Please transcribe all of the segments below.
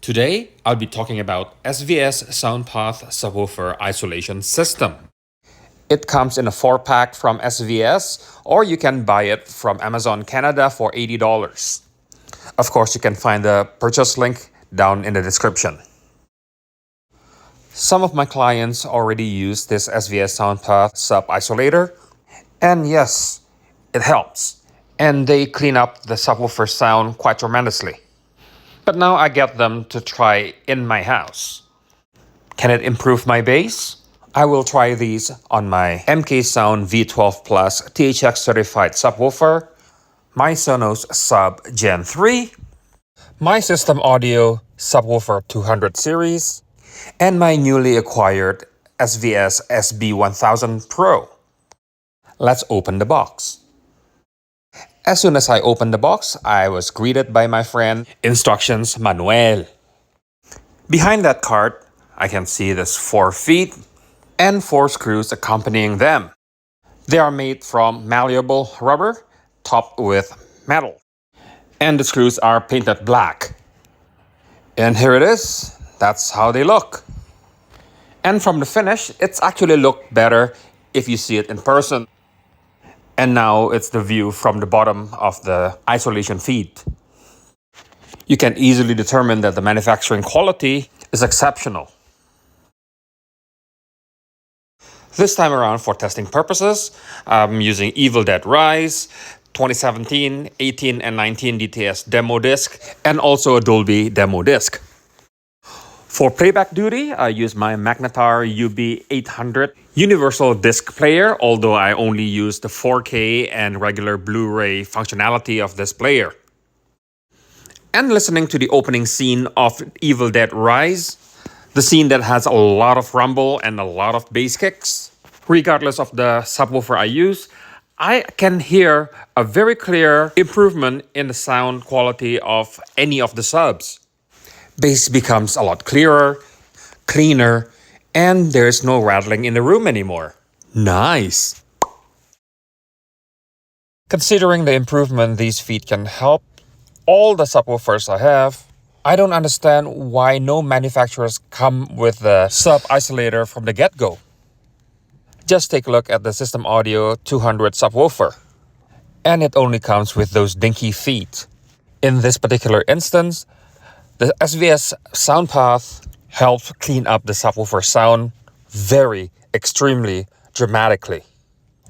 Today, I'll be talking about SVS Soundpath Subwoofer Isolation System. It comes in a 4-pack from SVS, or you can buy it from Amazon Canada for $80. Of course, you can find the purchase link down in the description. Some of my clients already use this SVS Soundpath Sub Isolator, and yes, it helps. And they clean up the subwoofer sound quite tremendously. But now I get them to try in my house. Can it improve my bass? I will try these on my MK Sound V12 Plus THX certified subwoofer, my Sonos Sub Gen 3, my System Audio Subwoofer 200 series, and my newly acquired SVS SB1000 Pro. Let's open the box. As soon as I opened the box, I was greeted by my friend, Instructions Manuel. Behind that cart, I can see there's 4 feet and 4 screws accompanying them. They are made from malleable rubber topped with metal. And the screws are painted black. And here it is. That's how they look. And from the finish, it's actually looked better if you see it in person. And now it's the view from the bottom of the isolation feed. You can easily determine that the manufacturing quality is exceptional. This time around, for testing purposes, I'm using Evil Dead Rise, 2017, 18, and 19 DTS demo disc, and also a Dolby demo disc. For playback duty, I use my Magnetar UB800 universal disc player, although I only use the 4K and regular Blu-ray functionality of this player. And listening to the opening scene of Evil Dead Rise, the scene that has a lot of rumble and a lot of bass kicks, regardless of the subwoofer I use, I can hear a very clear improvement in the sound quality of any of the subs. Bass becomes a lot clearer, cleaner, and there's no rattling in the room anymore. Nice! Considering the improvement these feet can help all the subwoofers I have, I don't understand why no manufacturers come with the Sub Isolator from the get-go. Just take a look at the System Audio 200 subwoofer. And it only comes with those dinky feet. In this particular instance, the SVS Soundpath helps clean up the subwoofer sound extremely dramatically.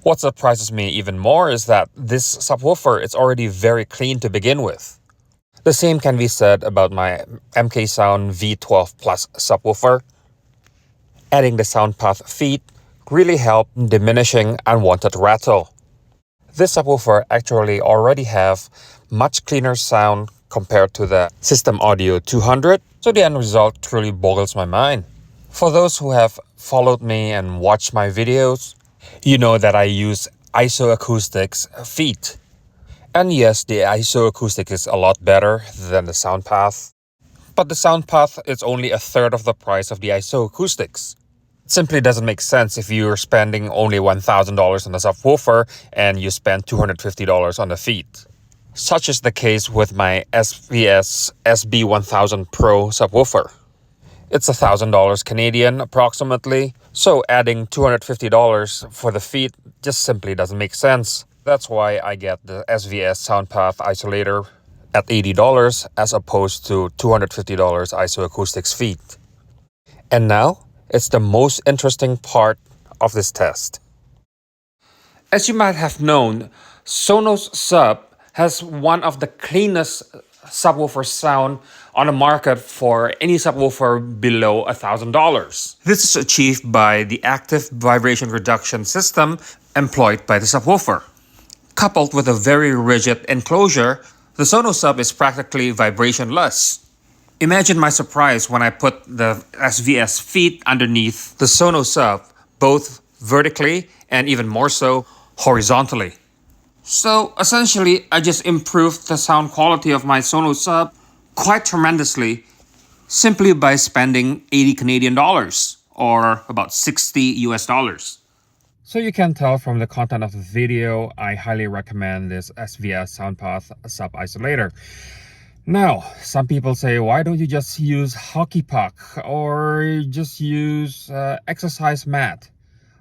What surprises me even more is that this subwoofer is already very clean to begin with. The same can be said about my MK Sound V12 Plus subwoofer. Adding the Soundpath feet really helped diminishing unwanted rattle. This subwoofer actually already have much cleaner sound compared to the System Audio 200, so the end result truly boggles my mind. For those who have followed me and watched my videos, you know that I use isoacoustics feet. And yes, the isoacoustic is a lot better than the Soundpath. But the Soundpath is only a third of the price of the isoacoustics. It simply doesn't make sense if you're spending only $1,000 on the subwoofer and you spend $250 on the feet. Such is the case with my SVS SB1000 Pro subwoofer. It's $1,000 Canadian approximately, so adding $250 for the feet just simply doesn't make sense. That's why I get the SVS Soundpath Isolator at $80 as opposed to $250 isoacoustics feet. And now, it's the most interesting part of this test. As you might have known, Sonos Sub has one of the cleanest subwoofer sound on the market for any subwoofer below $1,000. This is achieved by the active vibration reduction system employed by the subwoofer. Coupled with a very rigid enclosure, the Sonos Sub is practically vibrationless. Imagine my surprise when I put the SVS feet underneath the Sonos Sub, both vertically and even more so horizontally. So essentially, I just improved the sound quality of my Sonos Sub quite tremendously simply by spending 80 Canadian dollars or about 60 US dollars. So you can tell from the content of the video, I highly recommend this SVS Soundpath Sub Isolator. Now, some people say, why don't you just use hockey puck or just use exercise mat?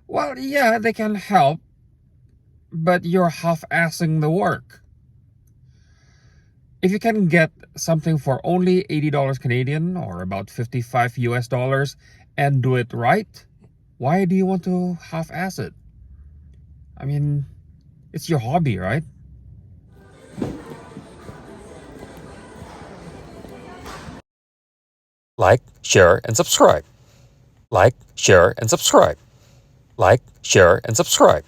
Well, yeah, they can help, but you're half-assing the work. If you can get something for only $80 Canadian or about 55 US dollars and do it right, why do you want to half-ass it? I mean, it's your hobby, right? Like, share, and subscribe. Like, share, and subscribe. Like, share, and subscribe.